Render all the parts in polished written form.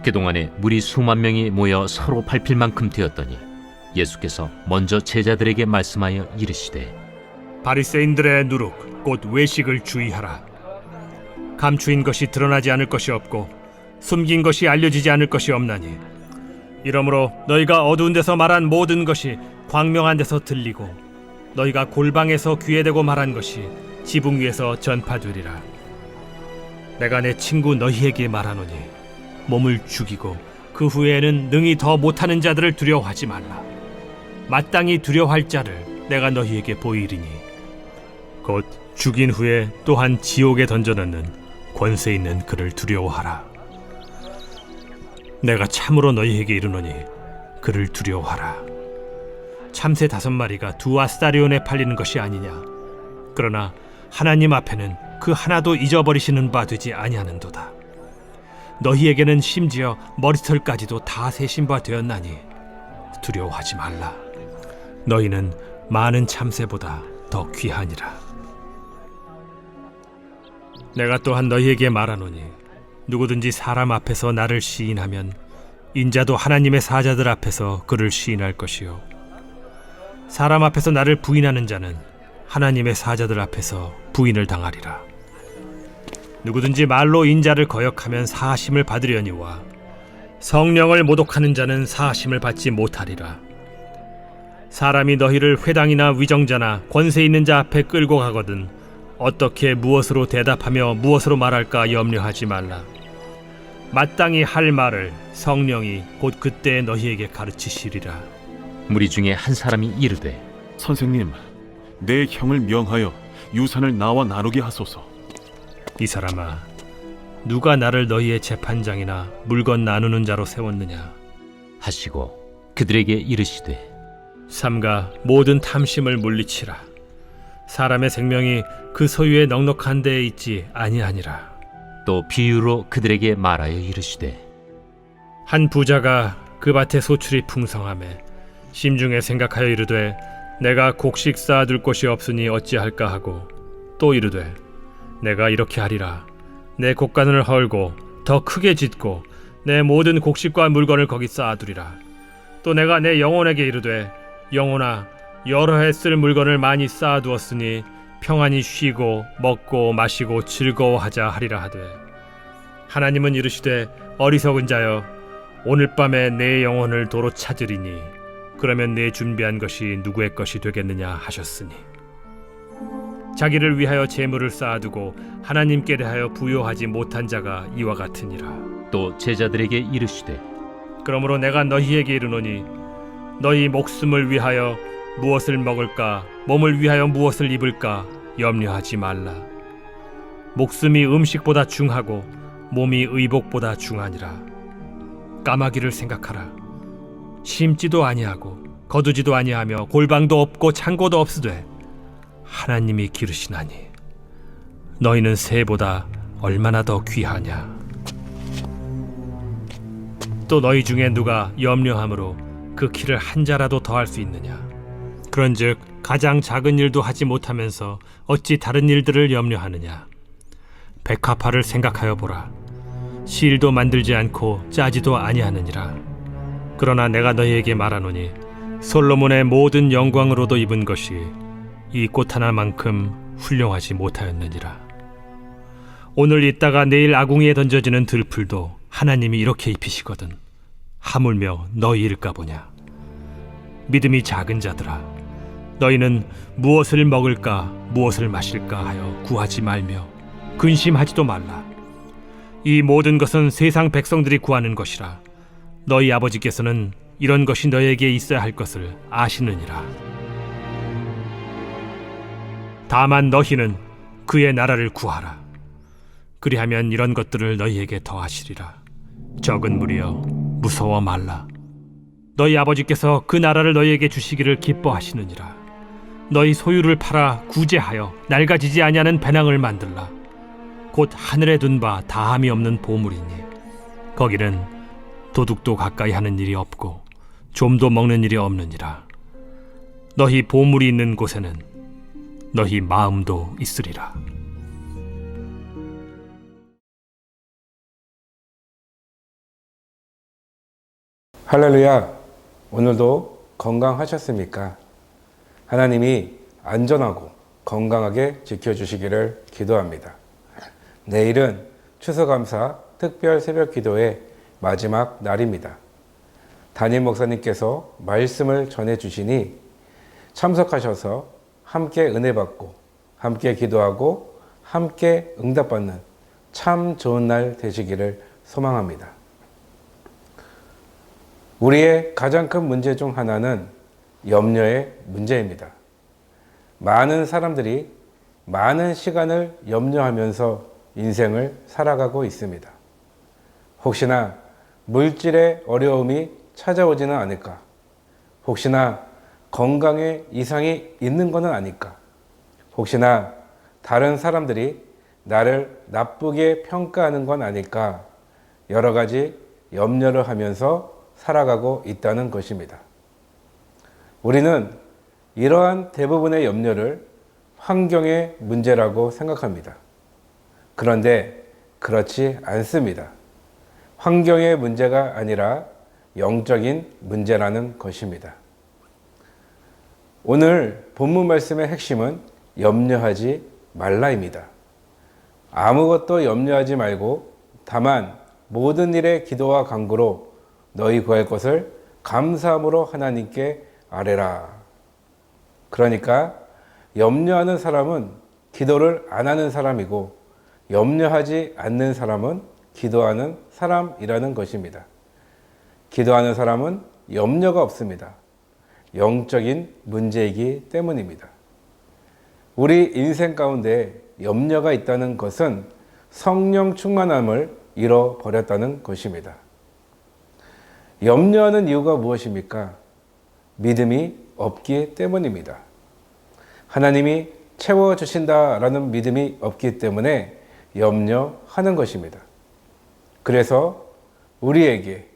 그동안에 무리 수만 명이 모여 서로 밟힐 만큼 되었더니 예수께서 먼저 제자들에게 말씀하여 이르시되 바리새인들의 누룩 곧 외식을 주의하라. 감추인 것이 드러나지 않을 것이 없고 숨긴 것이 알려지지 않을 것이 없나니 이러므로 너희가 어두운 데서 말한 모든 것이 광명한 데서 들리고 너희가 골방에서 귀에 대고 말한 것이 지붕 위에서 전파되리라. 내가 내 친구 너희에게 말하노니 몸을 죽이고 그 후에는 능히 더 못하는 자들을 두려워하지 말라. 마땅히 두려워할 자를 내가 너희에게 보이리니 곧 죽인 후에 또한 지옥에 던져넣는 권세 있는 그를 두려워하라. 내가 참으로 너희에게 이르노니 그를 두려워하라. 참새 5마리가 2아스타리온에 팔리는 것이 아니냐. 그러나 하나님 앞에는 그 하나도 잊어버리시는 바 되지 아니하는도다. 너희에게는 심지어 머리털까지도 다 세신 바 되었나니 두려워하지 말라. 너희는 많은 참새보다 더 귀하니라. 내가 또한 너희에게 말하노니 누구든지 사람 앞에서 나를 시인하면 인자도 하나님의 사자들 앞에서 그를 시인할 것이요 사람 앞에서 나를 부인하는 자는 하나님의 사자들 앞에서 부인을 당하리라. 누구든지 말로 인자를 거역하면 사하심을 받으려니와 성령을 모독하는 자는 사하심을 받지 못하리라. 사람이 너희를 회당이나 위정자나 권세 있는 자 앞에 끌고 가거든 어떻게 무엇으로 대답하며 무엇으로 말할까 염려하지 말라. 마땅히 할 말을 성령이 곧 그때 너희에게 가르치시리라. 무리 중에 한 사람이 이르되 선생님, 내 형을 명하여 유산을 나와 나누게 하소서. 이 사람아, 누가 나를 너희의 재판장이나 물건 나누는 자로 세웠느냐. 하시고 그들에게 이르시되 삼가 모든 탐심을 물리치라. 사람의 생명이 그 소유의 넉넉한 데에 있지 아니하니라. 또 비유로 그들에게 말하여 이르시되 한 부자가 그 밭에 소출이 풍성하매 심중에 생각하여 이르되 내가 곡식 쌓아둘 곳이 없으니 어찌할까 하고 또 이르되 내가 이렇게 하리라. 내 곡간을 헐고 더 크게 짓고 내 모든 곡식과 물건을 거기 쌓아두리라. 또 내가 내 영혼에게 이르되 영혼아, 여러 해 쓸 물건을 많이 쌓아두었으니 평안히 쉬고 먹고 마시고 즐거워하자 하리라 하되 하나님은 이르시되 어리석은 자여, 오늘 밤에 내 영혼을 도로 찾으리니 그러면 내 준비한 것이 누구의 것이 되겠느냐 하셨으니 자기를 위하여 재물을 쌓아두고 하나님께 대하여 부요하지 못한 자가 이와 같으니라. 또 제자들에게 이르시되 그러므로 내가 너희에게 이르노니 너희 목숨을 위하여 무엇을 먹을까, 몸을 위하여 무엇을 입을까 염려하지 말라. 목숨이 음식보다 중하고 몸이 의복보다 중하니라. 까마귀를 생각하라. 심지도 아니하고 거두지도 아니하며 골방도 없고 창고도 없으되 하나님이 기르시나니 너희는 새보다 얼마나 더 귀하냐. 또 너희 중에 누가 염려함으로 그 키를 한 자라도 더할 수 있느냐. 그런즉 가장 작은 일도 하지 못하면서 어찌 다른 일들을 염려하느냐. 백합화를 생각하여 보라. 실도 만들지 않고 짜지도 아니하느니라. 그러나 내가 너희에게 말하노니 솔로몬의 모든 영광으로도 입은 것이 이 꽃 하나만큼 훌륭하지 못하였느니라. 오늘 있다가 내일 아궁이에 던져지는 들풀도 하나님이 이렇게 입히시거든 하물며 너희일까 보냐. 믿음이 작은 자들아, 너희는 무엇을 먹을까 무엇을 마실까 하여 구하지 말며 근심하지도 말라. 이 모든 것은 세상 백성들이 구하는 것이라. 너희 아버지께서는 이런 것이 너희에게 있어야 할 것을 아시느니라. 다만 너희는 그의 나라를 구하라. 그리하면 이런 것들을 너희에게 더하시리라. 적은 무리여, 무서워 말라. 너희 아버지께서 그 나라를 너희에게 주시기를 기뻐하시느니라. 너희 소유를 팔아 구제하여 낡아지지 아니하는 배낭을 만들라. 곧 하늘에 둔 바 다함이 없는 보물이니 거기는 도둑도 가까이 하는 일이 없고 좀도 먹는 일이 없느니라. 너희 보물이 있는 곳에는 너희 마음도 있으리라. 할렐루야. 오늘도 건강하셨습니까? 하나님이 안전하고 건강하게 지켜주시기를 기도합니다. 내일은 추수감사 특별 새벽 기도의 마지막 날입니다. 담임 목사님께서 말씀을 전해주시니 참석하셔서 함께 은혜 받고 함께 기도하고 함께 응답받는 참 좋은 날 되시기를 소망합니다. 우리의 가장 큰 문제 중 하나는 염려의 문제입니다. 많은 사람들이 많은 시간을 염려하면서 인생을 살아가고 있습니다. 혹시나 물질의 어려움이 찾아오지는 않을까? 혹시나 건강에 이상이 있는 것은 아닐까? 혹시나 다른 사람들이 나를 나쁘게 평가하는 건 아닐까? 여러 가지 염려를 하면서 살아가고 있다는 것입니다. 우리는 이러한 대부분의 염려를 환경의 문제라고 생각합니다. 그런데 그렇지 않습니다. 환경의 문제가 아니라 영적인 문제라는 것입니다. 오늘 본문 말씀의 핵심은 염려하지 말라입니다. 아무것도 염려하지 말고 다만 모든 일에 기도와 간구로 너희 구할 것을 감사함으로 하나님께 아뢰라. 그러니까 염려하는 사람은 기도를 안 하는 사람이고 염려하지 않는 사람은 기도하는 사람이라는 것입니다. 기도하는 사람은 염려가 없습니다. 영적인 문제이기 때문입니다. 우리 인생 가운데 염려가 있다는 것은 성령 충만함을 잃어버렸다는 것입니다. 염려하는 이유가 무엇입니까? 믿음이 없기 때문입니다. 하나님이 채워주신다라는 믿음이 없기 때문에 염려하는 것입니다. 그래서 우리에게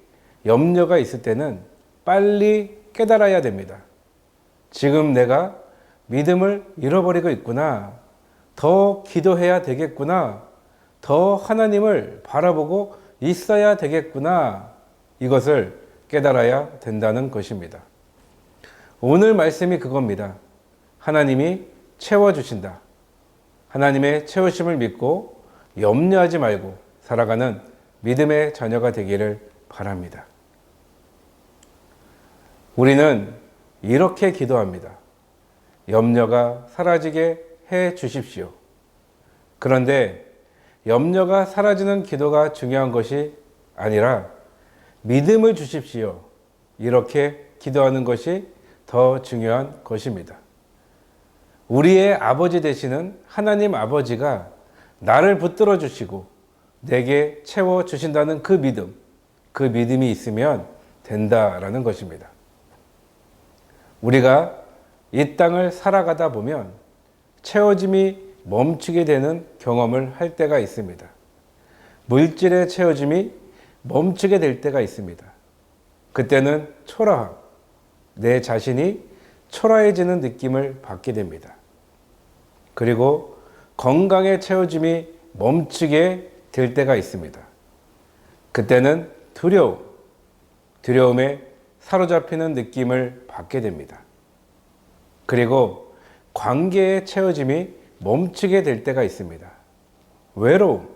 염려가 있을 때는 빨리 깨달아야 됩니다. 지금 내가 믿음을 잃어버리고 있구나. 더 기도해야 되겠구나. 더 하나님을 바라보고 있어야 되겠구나. 이것을 깨달아야 된다는 것입니다. 오늘 말씀이 그겁니다. 하나님이 채워주신다. 하나님의 채우심을 믿고 염려하지 말고 살아가는 믿음의 자녀가 되기를 바랍니다. 우리는 이렇게 기도합니다. 염려가 사라지게 해 주십시오. 그런데 염려가 사라지는 기도가 중요한 것이 아니라 믿음을 주십시오. 이렇게 기도하는 것이 더 중요한 것입니다. 우리의 아버지 되시는 하나님 아버지가 나를 붙들어 주시고 내게 채워 주신다는 그 믿음이 있으면 된다라는 것입니다. 우리가 이 땅을 살아가다 보면 채워짐이 멈추게 되는 경험을 할 때가 있습니다. 물질의 채워짐이 멈추게 될 때가 있습니다. 그때는 초라함, 내 자신이 초라해지는 느낌을 받게 됩니다. 그리고 건강의 채워짐이 멈추게 될 때가 있습니다. 그때는 두려움에 사로잡히는 느낌을 받게 됩니다. 그리고 관계의 채워짐이 멈추게 될 때가 있습니다. 외로움,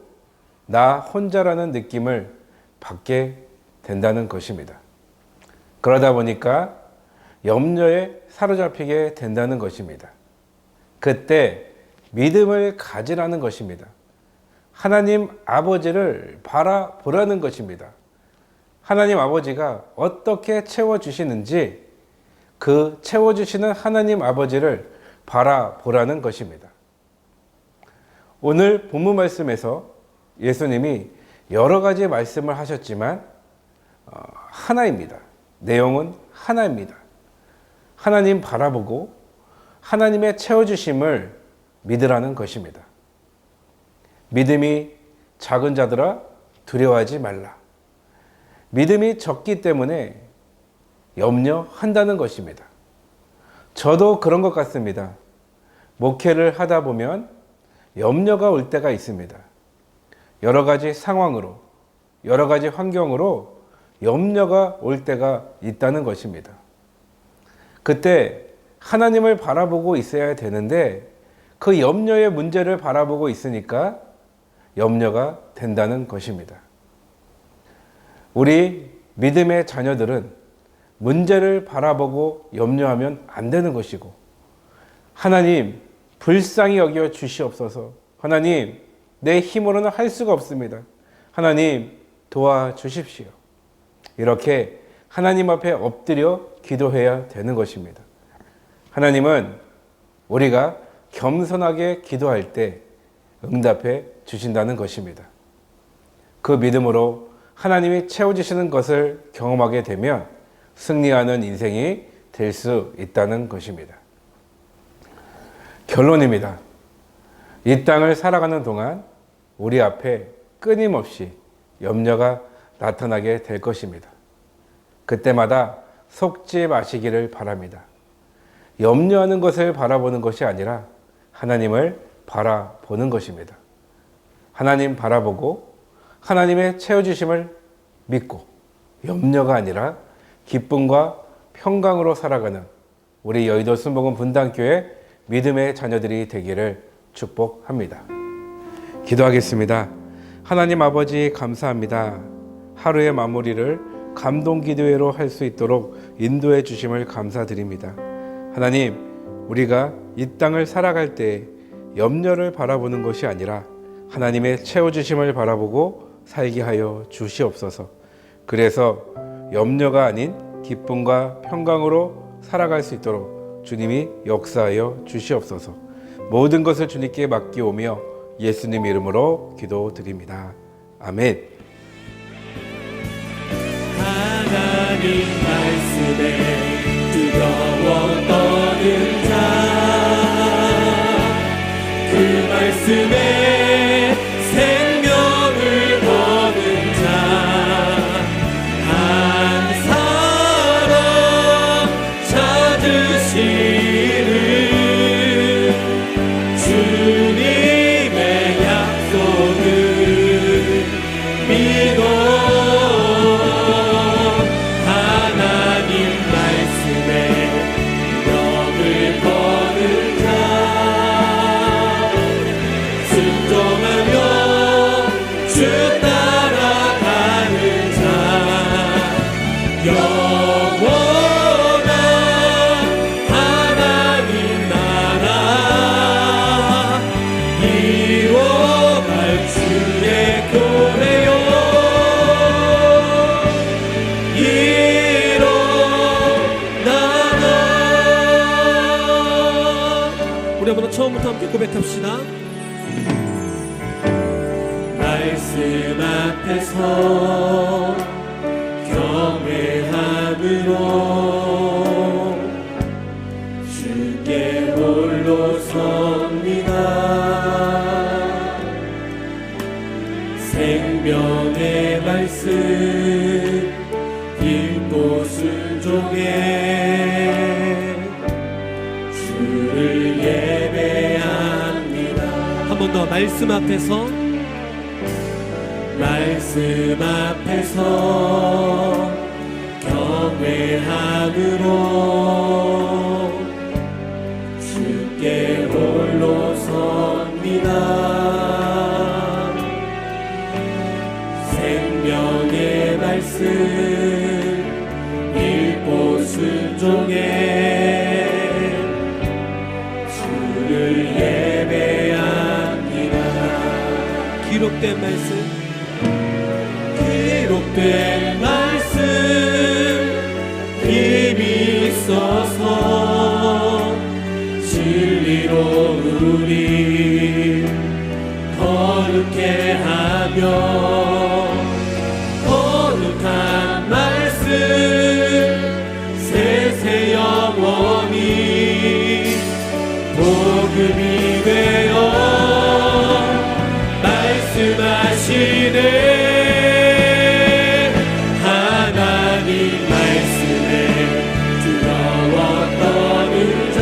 나 혼자라는 느낌을 받게 된다는 것입니다. 그러다 보니까 염려에 사로잡히게 된다는 것입니다. 그때 믿음을 가지라는 것입니다. 하나님 아버지를 바라보라는 것입니다. 하나님 아버지가 어떻게 채워주시는지 그 채워주시는 하나님 아버지를 바라보라는 것입니다. 오늘 본문 말씀에서 예수님이 여러 가지 말씀을 하셨지만 하나입니다. 내용은 하나입니다. 하나님 바라보고 하나님의 채워주심을 믿으라는 것입니다. 믿음이 작은 자들아 두려워하지 말라. 믿음이 적기 때문에 염려한다는 것입니다. 저도 그런 것 같습니다. 목회를 하다 보면 염려가 올 때가 있습니다. 여러 가지 상황으로, 여러 가지 환경으로 염려가 올 때가 있다는 것입니다. 그때 하나님을 바라보고 있어야 되는데 그 염려의 문제를 바라보고 있으니까 염려가 된다는 것입니다. 우리 믿음의 자녀들은 문제를 바라보고 염려하면 안 되는 것이고, 하나님 불쌍히 여겨 주시옵소서, 하나님 내 힘으로는 할 수가 없습니다, 하나님 도와주십시오, 이렇게 하나님 앞에 엎드려 기도해야 되는 것입니다. 하나님은 우리가 겸손하게 기도할 때 응답해 주신다는 것입니다. 그 믿음으로 하나님이 채워주시는 것을 경험하게 되면 승리하는 인생이 될 수 있다는 것입니다. 결론입니다. 이 땅을 살아가는 동안 우리 앞에 끊임없이 염려가 나타나게 될 것입니다. 그때마다 속지 마시기를 바랍니다. 염려하는 것을 바라보는 것이 아니라 하나님을 바라보는 것입니다. 하나님 바라보고 하나님의 채워주심을 믿고 염려가 아니라 기쁨과 평강으로 살아가는 우리 여의도 순복음 분당교회 믿음의 자녀들이 되기를 축복합니다. 기도하겠습니다. 하나님 아버지 감사합니다. 하루의 마무리를 감동 기도회로 할 수 있도록 인도해 주심을 감사드립니다. 하나님, 우리가 이 땅을 살아갈 때 염려를 바라보는 것이 아니라 하나님의 채워주심을 바라보고 살게 하여 주시옵소서. 그래서 염려가 아닌 기쁨과 평강으로 살아갈 수 있도록 주님이 역사하여 주시옵소서. 모든 것을 주님께 맡기오며 예수님 이름으로 기도드립니다. 아멘. 하나님 말씀에 뜨거워 떠는 자, 그 말씀에 생명을 거는 자, 한 사람 찾으시는 주님의 약속을 믿어 처음부터 함께 고백합시다. 말씀 앞에서 경외함으로 주께 홀로 섭니다. 생명의 말씀 읽고 순종해 주를 예배합니다. 한 번 더 말씀 앞에서 경외함으로 주께 홀로 섭니다. 생명의 말씀 읽고 순종해 주를 예배합니다. 기록된 말씀 힘이 있어서 진리로 우리 거룩해 하며 거룩한 말씀 세세 영원히 복음이 되어 말씀하시네. 하나님 말씀에 뜨거워 떠는 자,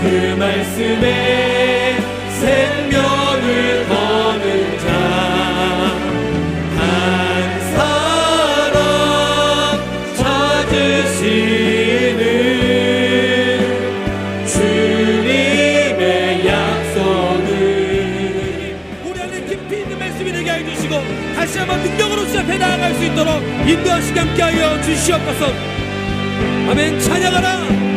그 말씀에 생명을 거는 자, 수 있도록 인도하시게 함께하여 주시옵소서. 아멘. 찬양하라.